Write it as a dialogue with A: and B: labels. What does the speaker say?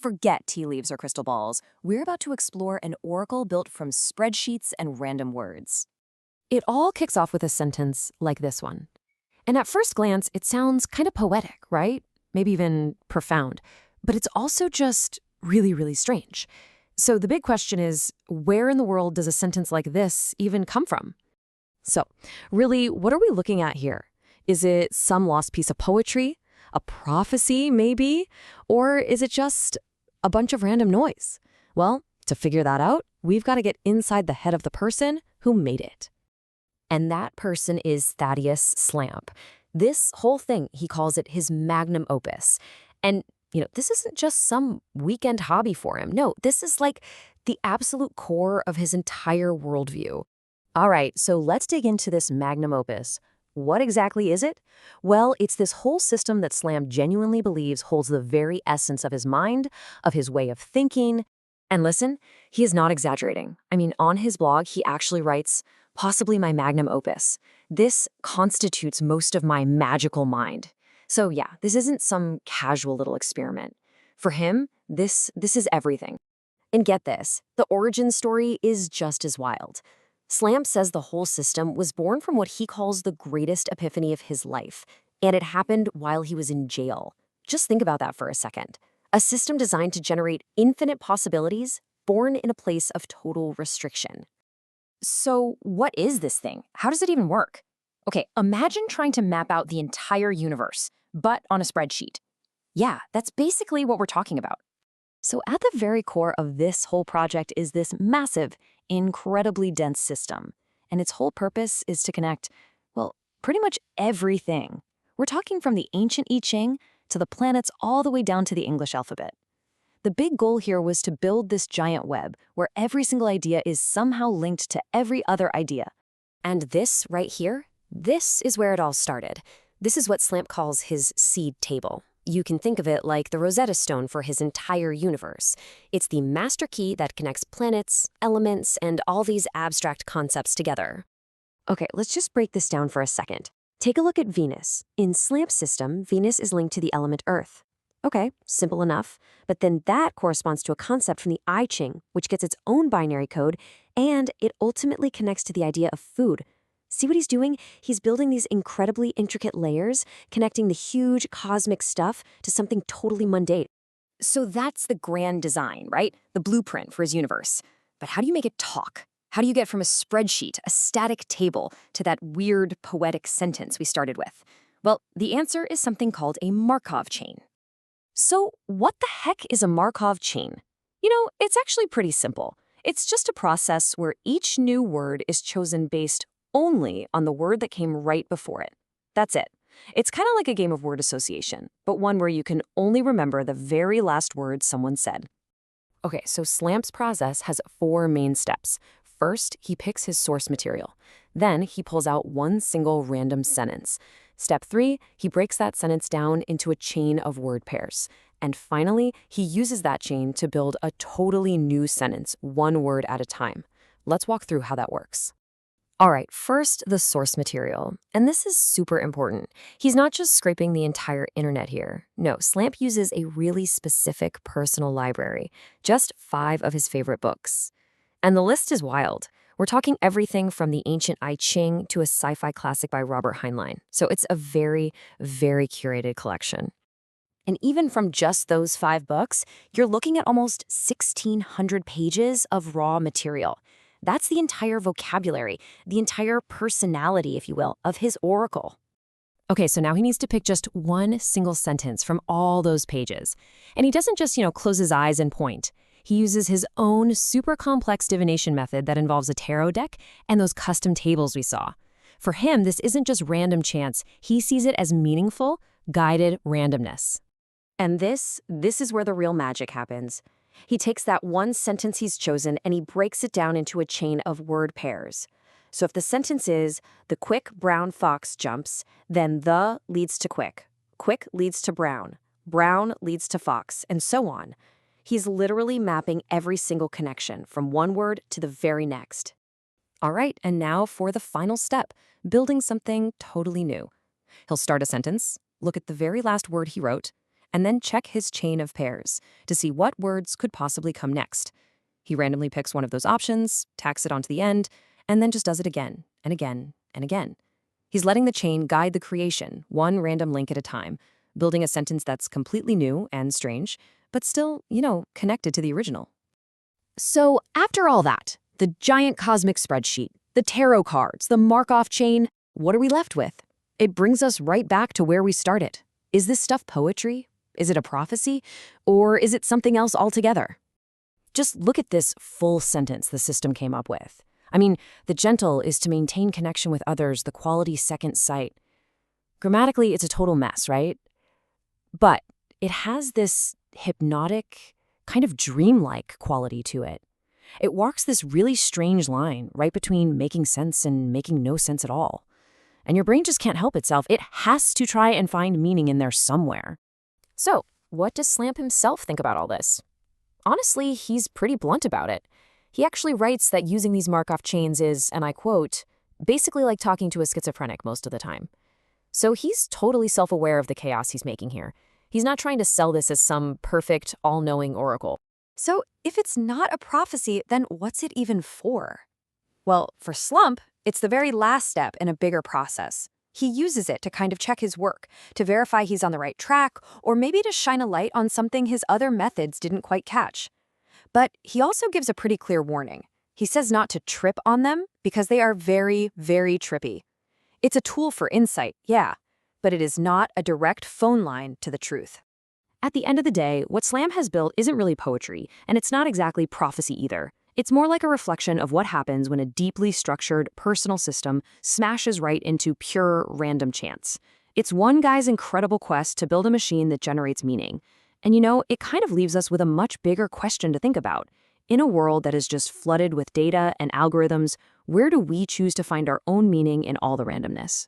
A: Forget tea leaves or crystal balls. We're about to explore an oracle built from spreadsheets and random words.
B: It all kicks off with a sentence like this one. And at first glance, it sounds kind of poetic, right? Maybe even profound. But it's also just really, really strange. So the big question is, where in the world does a sentence like this even come from? So, really, what are we looking at here? Is it some lost piece of poetry? A prophecy, maybe? Or is it just a bunch of random noise? Well, to figure that out, we've got to get inside the head of the person who made it. And that person is Thaddeus Slamp. This whole thing, he calls it his magnum opus. And, this isn't just some weekend hobby for him. No, this is like the absolute core of his entire worldview. All right, so let's dig into this magnum opus. What exactly is it? Well, it's this whole system that Slamp genuinely believes holds the very essence of his mind, of his way of thinking. And listen, he is not exaggerating. I mean, on his blog, he actually writes, possibly my magnum opus. This constitutes most of my magical mind. So yeah, this isn't some casual little experiment. For him, this is everything. And get this, the origin story is just as wild. Slamp says the whole system was born from what he calls the greatest epiphany of his life, and it happened while he was in jail. Just think about that for a second. A system designed to generate infinite possibilities, born in a place of total restriction.
A: So what is this thing? How does it even work? Okay, imagine trying to map out the entire universe, but on a spreadsheet. Yeah, that's basically what we're talking about. So at the very core of this whole project is this massive, incredibly dense system. And its whole purpose is to connect, well, pretty much everything. We're talking from the ancient I Ching to the planets all the way down to the English alphabet. The big goal here was to build this giant web where every single idea is somehow linked to every other idea.
B: And this right here, this is where it all started. This is what Slamp calls his seed table. You can think of it like the Rosetta Stone for his entire universe. It's the master key that connects planets, elements, and all these abstract concepts together. Okay, let's just break this down for a second. Take a look at Venus. In Slamp's system, Venus is linked to the element Earth. Okay, simple enough. But then that corresponds to a concept from the I Ching, which gets its own binary code, and it ultimately connects to the idea of food. See what he's doing? He's building these incredibly intricate layers, connecting the huge cosmic stuff to something totally mundane.
A: So that's the grand design, right? The blueprint for his universe. But how do you make it talk? How do you get from a spreadsheet, a static table, to that weird poetic sentence we started with? Well, the answer is something called a Markov chain. So what the heck is a Markov chain? It's actually pretty simple. It's just a process where each new word is chosen based only on the word that came right before it. That's it. It's kind of like a game of word association, but one where you can only remember the very last word someone said.
B: Okay, so Slamp's process has 4 main steps. First, he picks his source material. Then he pulls out one single random sentence. Step 3, he breaks that sentence down into a chain of word pairs. And finally, he uses that chain to build a totally new sentence, one word at a time. Let's walk through how that works. All right, first, the source material. And this is super important. He's not just scraping the entire internet here. No, Slamp uses a really specific personal library, just 5 of his favorite books. And the list is wild. We're talking everything from the ancient I Ching to a sci-fi classic by Robert Heinlein. So it's a very, very curated collection. And even from just those 5 books, you're looking at almost 1,600 pages of raw material. That's the entire vocabulary, the entire personality, if you will, of his oracle. Okay, so now he needs to pick just one single sentence from all those pages. And he doesn't just, close his eyes and point. He uses his own super complex divination method that involves a tarot deck and those custom tables we saw. For him, this isn't just random chance. He sees it as meaningful, guided randomness. And this is where the real magic happens. He takes that one sentence he's chosen and he breaks it down into a chain of word pairs. So if the sentence is, the quick brown fox jumps, then the leads to quick. Quick leads to brown. Brown leads to fox, and so on. He's literally mapping every single connection from one word to the very next. All right, and now for the final step, building something totally new. He'll start a sentence, look at the very last word he wrote, and then check his chain of pairs to see what words could possibly come next. He randomly picks one of those options, tacks it onto the end, and then just does it again and again and again. He's letting the chain guide the creation, one random link at a time, building a sentence that's completely new and strange, but still, connected to the original. So after all that, the giant cosmic spreadsheet, the tarot cards, the Markov chain, what are we left with? It brings us right back to where we started. Is this stuff poetry? Is it a prophecy? Or is it something else altogether? Just look at this full sentence the system came up with. I mean, the gentle is to maintain connection with others, the quality second sight. Grammatically, it's a total mess, right? But it has this hypnotic, kind of dreamlike quality to it. It walks this really strange line right between making sense and making no sense at all. And your brain just can't help itself. It has to try and find meaning in there somewhere. So, what does Slamp himself think about all this? Honestly, he's pretty blunt about it. He actually writes that using these Markov chains is, and I quote, basically like talking to a schizophrenic most of the time. So he's totally self-aware of the chaos he's making here. He's not trying to sell this as some perfect, all-knowing oracle.
A: So if it's not a prophecy, then what's it even for? Well, for Slump, it's the very last step in a bigger process. He uses it to kind of check his work, to verify he's on the right track, or maybe to shine a light on something his other methods didn't quite catch. But he also gives a pretty clear warning. He says not to trip on them because they are very, very trippy. It's a tool for insight, yeah, but it is not a direct phone line to the truth. At the end of the day, what Slam has built isn't really poetry, and it's not exactly prophecy either. It's more like a reflection of what happens when a deeply structured, personal system smashes right into pure, random chance. It's one guy's incredible quest to build a machine that generates meaning. And it kind of leaves us with a much bigger question to think about. In a world that is just flooded with data and algorithms, where do we choose to find our own meaning in all the randomness?